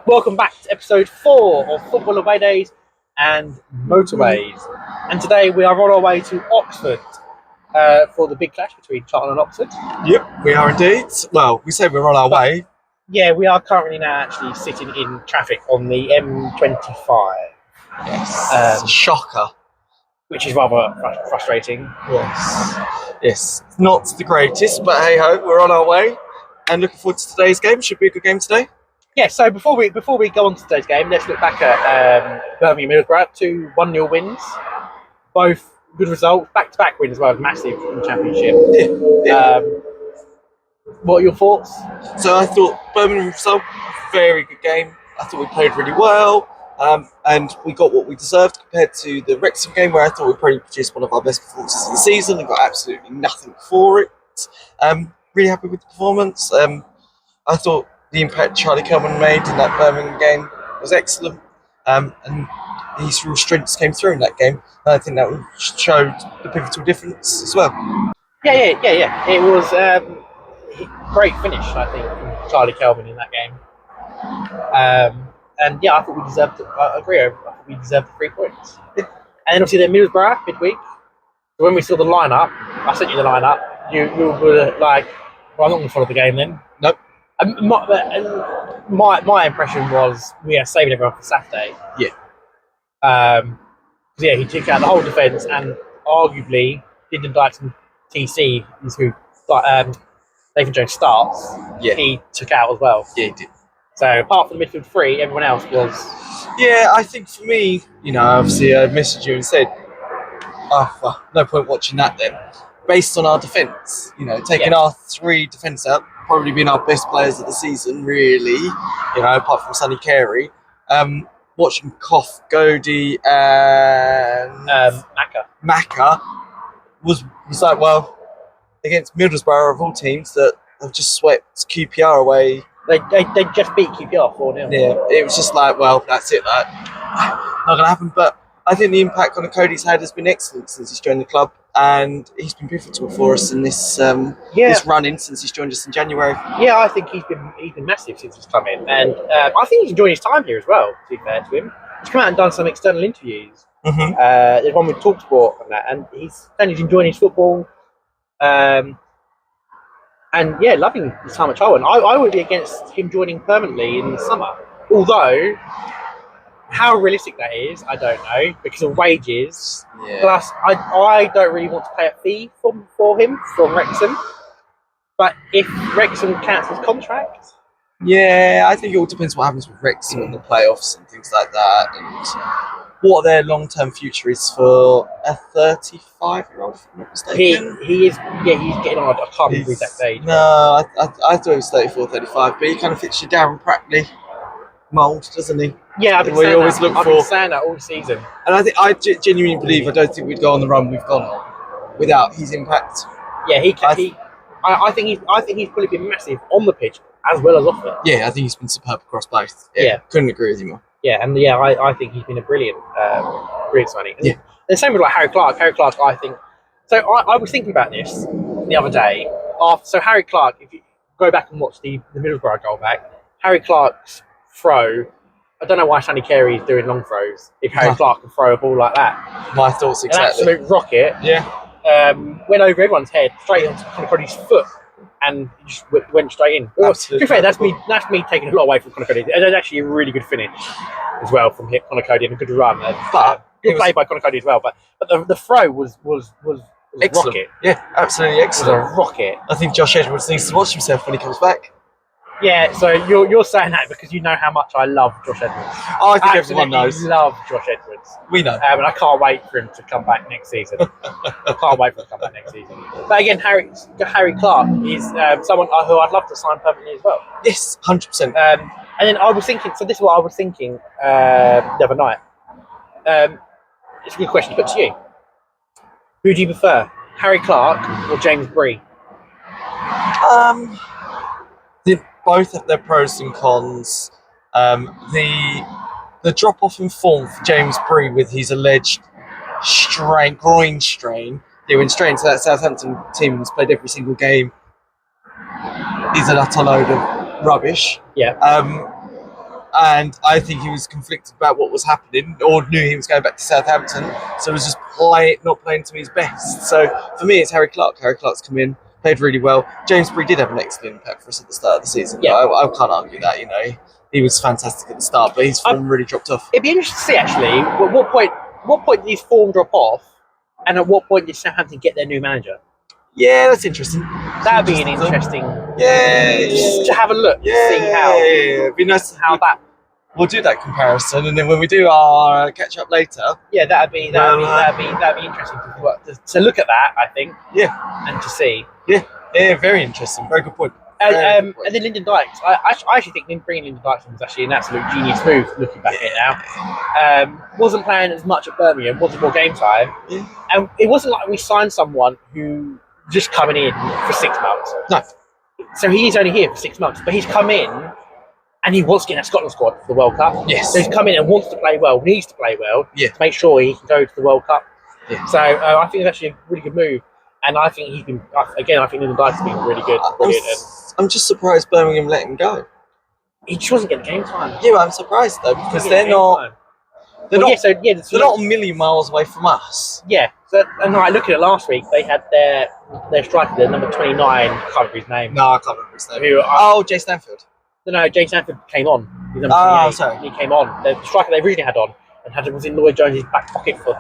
Welcome back to episode 4 of Football Away Days and Motorways. And today we are on our way to Oxford for the big clash between Charlton and Oxford. Yep, we are indeed. Well, we say we're on our way. Yeah, we are currently now actually sitting in traffic on the M25. Yes. It's a shocker. Which is rather frustrating. Yes. It's not the greatest, but hey ho, we're on our way. And looking forward to today's game. Should be a good game today. Yeah, so before we go on to today's game, let's look back at Birmingham Middlesbrough. 2 1-0 wins. Both good results. Back-to-back wins as well as massive in the Championship. Yeah. What are your thoughts? So I thought Birmingham result, very good game. I thought we played really well. And we got what we deserved compared to the Wrexham game, where I thought we probably produced one of our best performances of the season and got absolutely nothing for it. Really happy with the performance. I thought the impact Charlie Kelman made in that Birmingham game was excellent. And his real strengths came through in that game. And I think that showed the pivotal difference as well. Yeah. It was a great finish, I think, from Charlie Kelman in that game. And yeah, I thought we deserved it. I agree. I thought we deserved the 3 points. And then obviously then Middlesbrough midweek. So when we saw the lineup, I sent you the lineup. You were like, well, I'm not going to follow the game then. Nope. My impression was we are saving everyone for Saturday. Yeah. He took out the whole defence and arguably didn't like some TC who Nathan Jones starts. Yeah. He took out as well. Yeah, he did. So apart from the midfield 3, everyone else was. Yeah, I think for me, obviously I messaged you and said, no point watching that then. Based on our defence, taking our 3 defence out, probably been our best players of the season, really, apart from Sonny Carey. Watching Koff, Godey and Macca was like, well, against Middlesbrough of all teams that have just swept QPR away. They just beat QPR 4-0. Yeah, it was just like, well, that's it. Not going to happen. But I think the impact on Cody's had has been excellent since he's joined the club, and he's been pivotal for us in this this run-in since he's joined us in January. Yeah, I think he's been massive since he's come in, and I think he's enjoying his time here as well. To be fair to him, he's come out and done some external interviews. Mm-hmm. There's one with TalkSport and that, and he's enjoying his football. And yeah, loving his time at Charlton. I would be against him joining permanently in the summer. Although, how realistic that is, I don't know, because of wages. Yeah. Plus, I don't really want to pay a fee for him from Wrexham. But if Wrexham cancels contract... Yeah, I think it all depends what happens with Wrexham in the playoffs and things like that, and what their long-term future is for a 35-year-old, if I'm not mistaken. He's getting on. I can't remember his exact age. No, I thought he was 34, 35, but he kind of fits your Darren Pratley mould, doesn't he? Yeah, I've been saying that all season. And I genuinely believe, I don't think we'd go on the run we've gone on without his impact. Yeah, I think he's probably been massive on the pitch as well as off it. Yeah, I think he's been superb across both. Yeah. Couldn't agree with you more. Yeah, and I think he's been a brilliant signing. And the same with Harry Clark. Harry Clark, I think. So I was thinking about this the other day. So Harry Clark, if you go back and watch the Middlesbrough goal back, Harry Clark's throw. I don't know why Sonny Carey is doing long throws if Harry Clark can throw a ball like that. My thoughts exactly. An absolute rocket. Yeah. Went over everyone's head, straight onto Conacody's foot, and just went straight in. To be fair, that's me taking a lot away from Conacody. It's actually a really good finish as well from Conacody and a good run. But good play by Conacody as well. But the throw was excellent. Rocket. Yeah, absolutely excellent. It was a rocket. I think Josh Edwards needs to watch himself when he comes back. Yeah, so you're saying that because you know how much I love Josh Edwards. I think everyone knows. I love Josh Edwards. We know. And I can't wait for him to come back next season. But again, Harry Clark is someone who I'd love to sign permanently as well. Yes, 100%. And then I was thinking, so this is what I was thinking the other night. It's a good question to put to you. Who do you prefer, Harry Clark or James Bree? Both have their pros and cons. The drop off in form for James Bree with his alleged groin strain. They went straight into that Southampton team and played every single game. Is an utter load of rubbish. Yeah. And I think he was conflicted about what was happening, or knew he was going back to Southampton, so was just not playing to his best. So for me, it's Harry Clark. Harry Clark's come in, played really well. James Bree did have an excellent impact for us at the start of the season. Yeah. I can't argue that. He was fantastic at the start, but his form really dropped off. It'd be interesting to see actually what point did his form drop off, and at what point did Southampton get their new manager? Yeah, that's interesting. That'd be an interesting. Just to have a look, see how. It'd be nice how that. We'll do that comparison, and then when we do our catch up later, that'd be interesting to look at that. I think. Yeah. And to see. Yeah, very interesting. Very good point. And then Lyndon Dykes. I actually think bringing Lyndon Dykes was actually an absolute genius move. Looking back at it now, wasn't playing as much at Birmingham. Wasn't more game time, and it wasn't like we signed someone who just coming in for 6 months. No. So he's only here for 6 months, but he's come in and he wants to get in a Scotland squad for the World Cup. Yes. So he's come in and wants to play well, needs to play well to make sure he can go to the World Cup. Yeah. So I think it's actually a really good move. And I think he's been, again, I think Lyndon Dykes has been really good. Brilliant. I'm just surprised Birmingham let him go. He just wasn't getting game time. Yeah, I'm surprised though, because they're not a million miles away from us. Yeah. So, and I look at it last week, they had their striker, their number 29, I can't remember his name. No, I can't remember his name. Jay Stanford. No, Jay Stanford came on. He's number 28. Sorry. He came on. The striker they originally had on and was in Lloyd Jones' back pocket for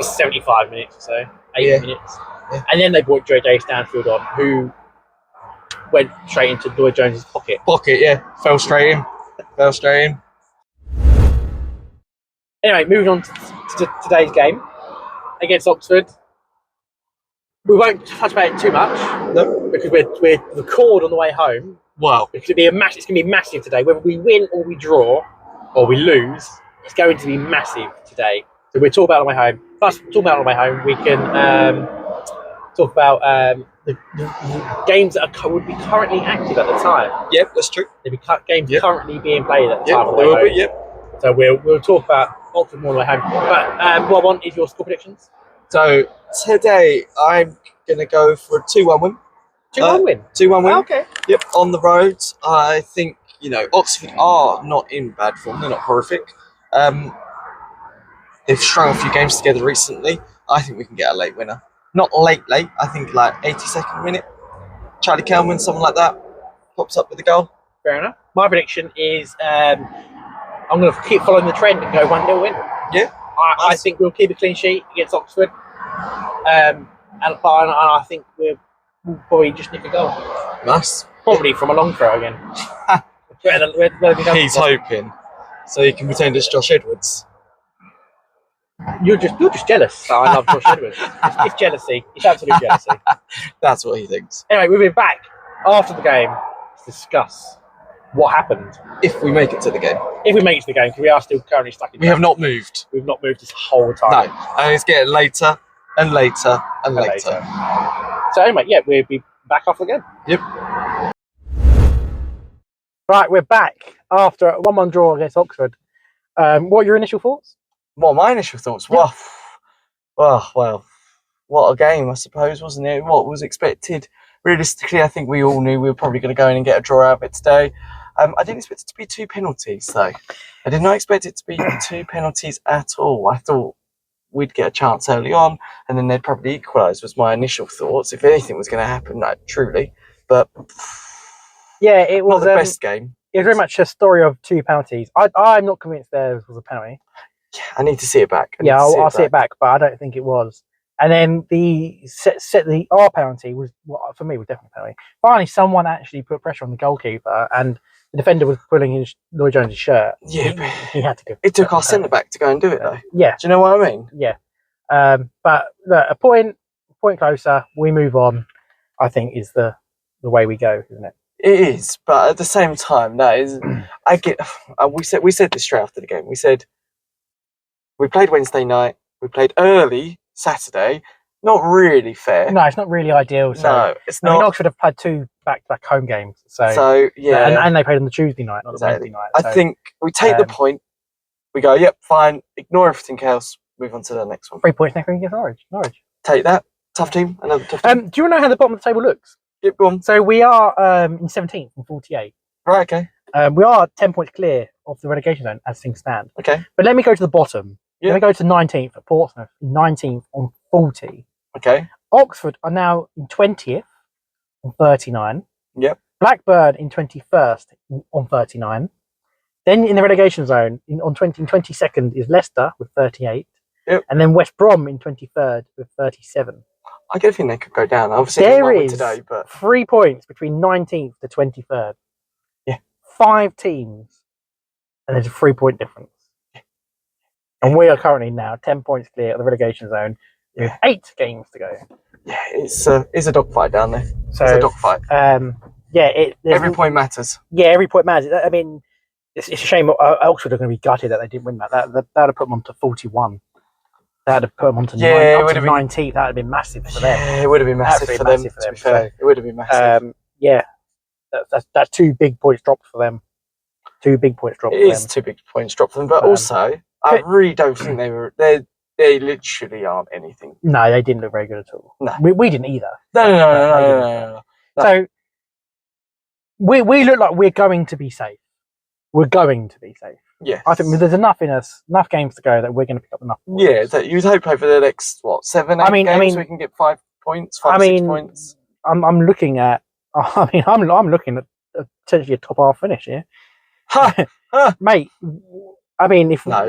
75 minutes or so, 80 minutes. Yeah. And then they brought Jay Stanfield on, who went straight into Lloyd Jones' pocket. Fell straight in. Anyway, moving on to today's game against Oxford. We won't touch about it too much, because we're record on the way home. Wow! Because it's going to be massive today. Whether we win or we draw or we lose, it's going to be massive today. So we'll talk about it on the way home. Plus, talk about it on the way home, we can talk about the games that would be currently active at the time. Yep, that's true. There'd be games currently being played at the time. There will be. So we'll talk about Oxford more on the way home. But what I want is your score predictions. So today I'm going to go for a 2-1 win. 2-1 win? 2-1 win. Oh, okay. Yep, on the road. I think, Oxford are not in bad form. They're not horrific. They've strung a few games together recently. I think we can get a late winner. Not late. I think like 82nd minute. Charlie Kelman, something like that, pops up with a goal. Fair enough. My prediction is I'm going to keep following the trend and go 1-0 win. Yeah. I think we'll keep a clean sheet against Oxford. And I think we'll probably just nick a goal. Nice. Probably from a long throw again. He's hoping. So he can pretend it's Josh Edwards. You're just jealous that I love Josh Edwards. It's jealousy. It's absolute jealousy. That's what he thinks. Anyway, we'll be back after the game to discuss what happened. If we make it to the game. If we make it to the game, because we are still currently stuck in. We have not moved. We've not moved this whole time. No, and it's getting later and later and later. So anyway, we'll be back after the game. Yep. Right, we're back after a 1-1 draw against Oxford. What are your initial thoughts? Well, my initial thoughts. Yeah. Well, what a game, I suppose, wasn't it? What was expected? Realistically, I think we all knew we were probably going to go in and get a draw out of it today. I didn't expect it to be 2 penalties, though. I did not expect it to be 2 penalties at all. I thought we'd get a chance early on, and then they'd probably equalise, was my initial thoughts, if anything was going to happen, truly. But yeah, it was not the best game. It was very much a story of 2 penalties. I'm not convinced there was a penalty. I need to see it back. I'll see it back, but I don't think it was. And then our penalty was, for me, was definitely a penalty. Finally, someone actually put pressure on the goalkeeper, and the defender was pulling Lloyd Jones' shirt. Yeah, he had to go. It took our centre back to go and do it, though. Yeah. Do you know what I mean? Yeah. But look, a point closer, we move on, I think, is the way we go, isn't it? It is, but at the same time, that is. We said this straight after the game. We said we played Wednesday night. We played early Saturday. Not really fair. No, it's not really ideal. So, no, it's not. Oxford have played 2 back-to-back home games. So yeah, and they played on the Tuesday night, not the Wednesday night. I think we take the point. We go, yep, fine. Ignore everything else. Move on to the next one. 3 points next week against Norwich. Take that. Tough team. Another tough team. Do you want to know how the bottom of the table looks? Yep, go on. So we are in 17th from 48. Right, okay. We are 10 points clear of the relegation zone as things stand. Okay. But let me go to the bottom. Yeah. Let me go to 19th at Portsmouth, 19th on 40. Okay. Oxford are now in 20th on 39. Yep. Blackburn in 21st on 39. Then in the relegation zone, in 22nd is Leicester with 38. Yep. And then West Brom in 23rd with 37. I don't think they could go down. Obviously, There they won is today, but 3 points between 19th to 23rd. Yeah. 5 teams, and there's a 3-point difference. And we are currently now 10 points clear of the relegation zone with 8 games to go. Yeah, it's a dogfight down there. So, it's a dogfight. Every point matters. Yeah, every point matters. I mean, it's a shame Oxford are going to be gutted that they didn't win that. That would have put them on to 41. That would have put them on to 19th. That would have been massive for them. Yeah, it would have been massive for them, to be fair. It would have been massive. That's 2 big points dropped for them. 2 big points dropped for them. It is 2 big points dropped for them, but also, I really don't think they literally aren't anything. No, they didn't look very good at all. No. We didn't either. No. So, we look like we're going to be safe. We're going to be safe. Yes. I think there's enough in us, enough games to go that we're going to pick up enough points. Yeah, that you'd hope for the next 7, 8 games we can get 5 points, 6 points. I'm looking at. I'm looking at potentially a top half finish here, mate. I mean, if you got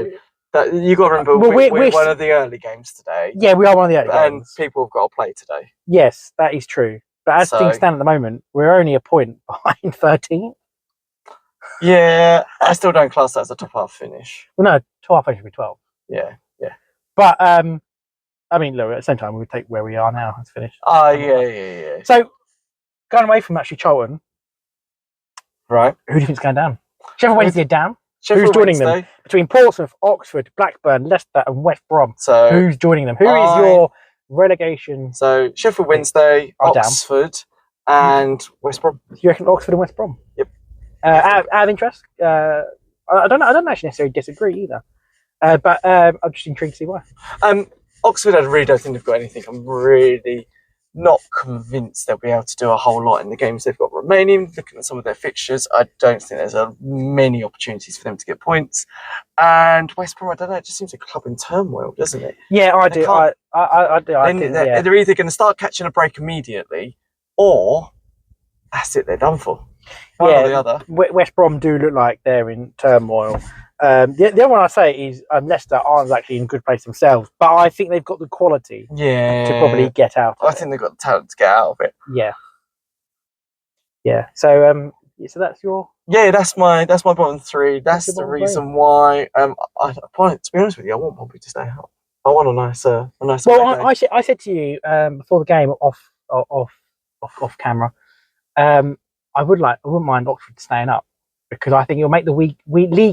to remember we're one of the early games today. Yeah, we are one of the early games, and people have got to play today. Yes, that is true. But as things stand at the moment, we're only a point behind 13th. Yeah, I still don't class that as a top half finish. Well, no, top half finish would be 12. Yeah. But I mean, look, at the same time, we would take where we are now as finished. Yeah. So, going away from actually Charlton, right? Who do you think's going down? Sheffield Wednesday are down. Sheffield Who's joining Wednesday? them? Between Portsmouth, Oxford, Blackburn, Leicester, and West Brom. So who's joining them? Who is your relegation? So Sheffield Wednesday, Oxford, and West Brom. You reckon Oxford and West Brom? Yep. Out of interest, I don't actually necessarily disagree either. But I'm just intrigued to see why. Oxford, I really don't think they've got anything. I'm really not convinced they'll be able to do a whole lot in the games they've got remaining. Looking at some of their fixtures, I don't think there's many opportunities for them to get points. And West Brom, I don't know, it just seems a club in turmoil, doesn't it? Yeah, I do. I do. They're either going to start catching a break immediately, or that's it, they're done for. One or the other. West Brom do look like they're in turmoil. The other one I say is Leicester aren't actually in a good place themselves, but I think they've got the quality to probably get out of it. I think they've got the talent to get out of it. Yeah. So that's your... Yeah, that's my bottom 3. That's the reason why. To be honest with you, I want Pompey to stay out. I want a nice. Well, I said to you before the game off camera, I wouldn't mind Oxford staying up because I think it'll make the league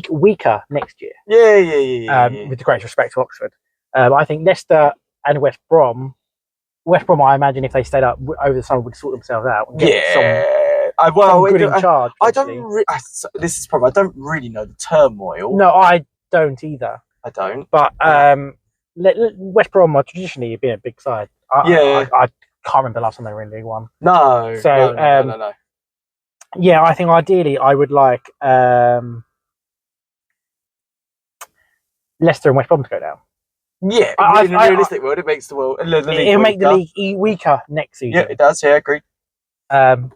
weaker next year. Yeah. With the greatest respect to Oxford, I think Leicester and West Brom, I imagine if they stayed up over the summer would sort themselves out. And get some good in charge. This is probably. I don't really know the turmoil. No, I don't either. I don't. But West Brom are traditionally been a big side. I can't remember the last time they were in League One. No. So no. Yeah, I think ideally I would like Leicester and West Brom to go down. Yeah, in a realistic world, it makes the league it'll make the league weaker next season. Yeah, it does. Yeah, agreed. But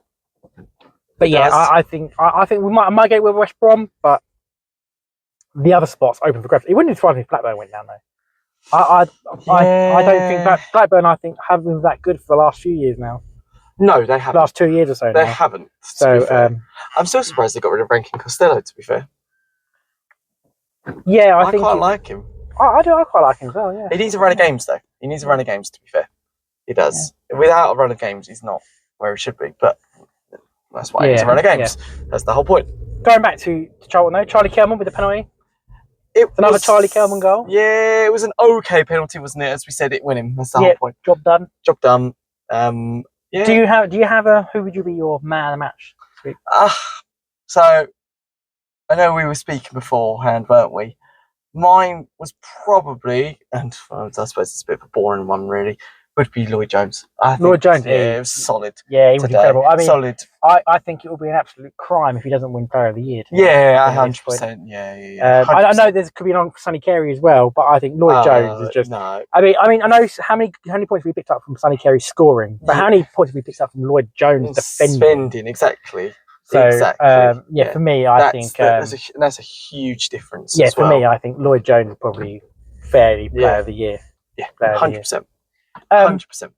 yeah, I think we might get with West Brom, but the other spots open for grabs. It wouldn't surprise me if Blackburn went down though. I don't think Blackburn. I think have been that good for the last few years now. No, they haven't. Last 2 years or so. They haven't. So I'm still surprised they got rid of Rankin Costello. To be fair. Yeah, I think quite like him. I do. I quite like him as well. Yeah. He needs a run of games though. He needs a run of games. To be fair, he does. Yeah. Without a run of games, he's not where he should be. But that's why he needs a run of games. Yeah. That's the whole point. Going back to Charlton though, Charlie Kelman with the penalty. Another Charlie Kelman goal. Yeah, it was an okay penalty, wasn't it? As we said, it win him. That's the whole point. Job done. Job done. Yeah. Do you have a who would you be your man of the match this week? So I know we were speaking beforehand, weren't we? Mine was probably, and I suppose it's a bit of a boring one really, would be Lloyd Jones. I think, Lloyd Jones, yeah, it was solid. Yeah, he was today. incredible. I mean, solid. I think it would be an absolute crime if he doesn't win Player of the Year. Yeah, 100%. Yeah. I know there could be an on for Sonny Carey as well, but I think Lloyd Jones is just. No. I mean, I know how many points we picked up from Sonny Carey scoring, but how many points have we picked up from Lloyd Jones defending? Exactly. So, exactly. For me, I think that's a huge difference. Yeah, for me, I think Lloyd Jones is probably fairly Player of the Year. Yeah, 100%. 100%.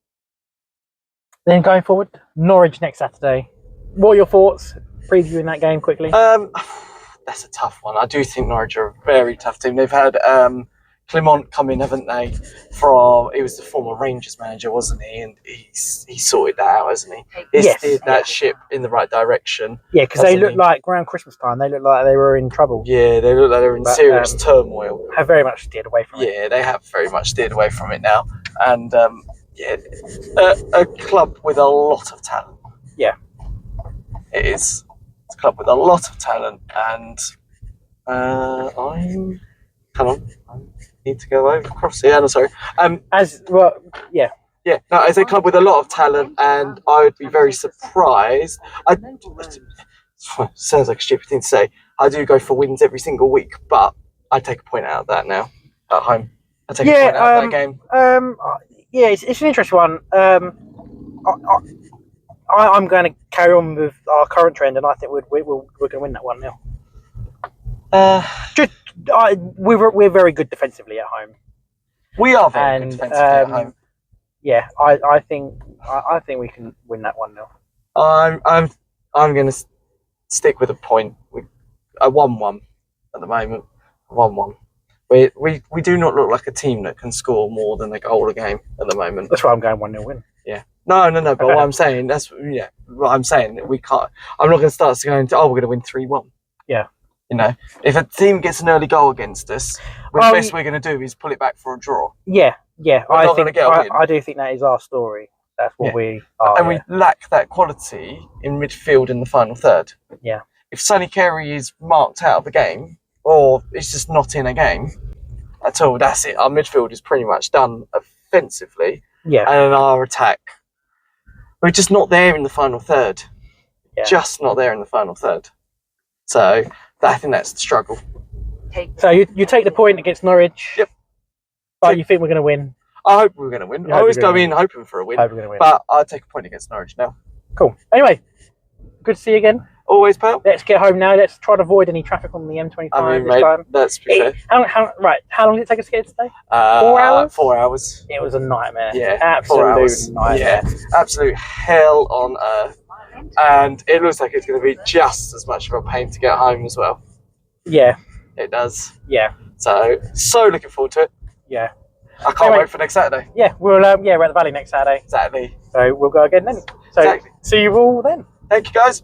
Then going forward, Norwich next Saturday. What are your thoughts? Previewing that game quickly. That's a tough one. I do think Norwich are a very tough team. They've had Clement come in, haven't they? He was the former Rangers manager, wasn't he? And he sorted that out, hasn't he? He steered that ship in the right direction. Yeah, because they looked like around Christmas time, they looked like they were in trouble. Yeah, they looked like they were in serious turmoil. Have very much steered away from it. Yeah, they have very much steered away from it now. And a club with a lot of talent. Yeah, it is. It's a club with a lot of talent, and I need to go over across here. No, sorry. Yeah. No, it's a club with a lot of talent, and I would be very surprised. Sounds like a stupid thing to say. I do go for wins every single week, but I take a point out of that now at home. I take a point out of that game. It's an interesting one. I'm going to carry on with our current trend, and I think we're going to win that 1-0. We're very good defensively at home. We are very good defensively at home. Yeah, I think we can win that 1-0. I'm going to stick with a point. A 1-1 at the moment. 1-1. We do not look like a team that can score more than a goal a game at the moment. That's why I'm going 1-0 win. Yeah. No. But what I'm saying, what I'm saying, we can't. I'm not going to start going to. We're going to win 3-1. Yeah. You know, if a team gets an early goal against us, the best we're going to do is pull it back for a draw. Yeah. We're not going to get a win. I do think that is our story. That's what we are. And we lack that quality in midfield in the final third. Yeah. If Sonny Carey is marked out of the game, or it's just not in a game at all, that's it. Our midfield is pretty much done offensively. Yeah. And in our attack, we're just not there in the final third. Yeah. Just not there in the final third. So I think that's the struggle. So you take the point against Norwich. Yep. But you think we're going to win? I hope we're going to win. I always go in hoping for a win. Hope we're going to win. But I'll take a point against Norwich now. Cool. Anyway, good to see you again. Always, pal. Let's get home now. Let's try to avoid any traffic on the M25 this time. That's fair. How long did it take us to get today? 4 hours? 4 hours. It was a nightmare. Yeah, absolute 4 hours. nightmare. Yeah, absolute hell on earth. And it looks like it's going to be just as much of a pain to get home as well. Yeah. It does. Yeah. So looking forward to it. Yeah. I can't wait for next Saturday. Yeah, we're at the Valley next Saturday. Exactly. So we'll go again then. So see you all then. Thank you, guys.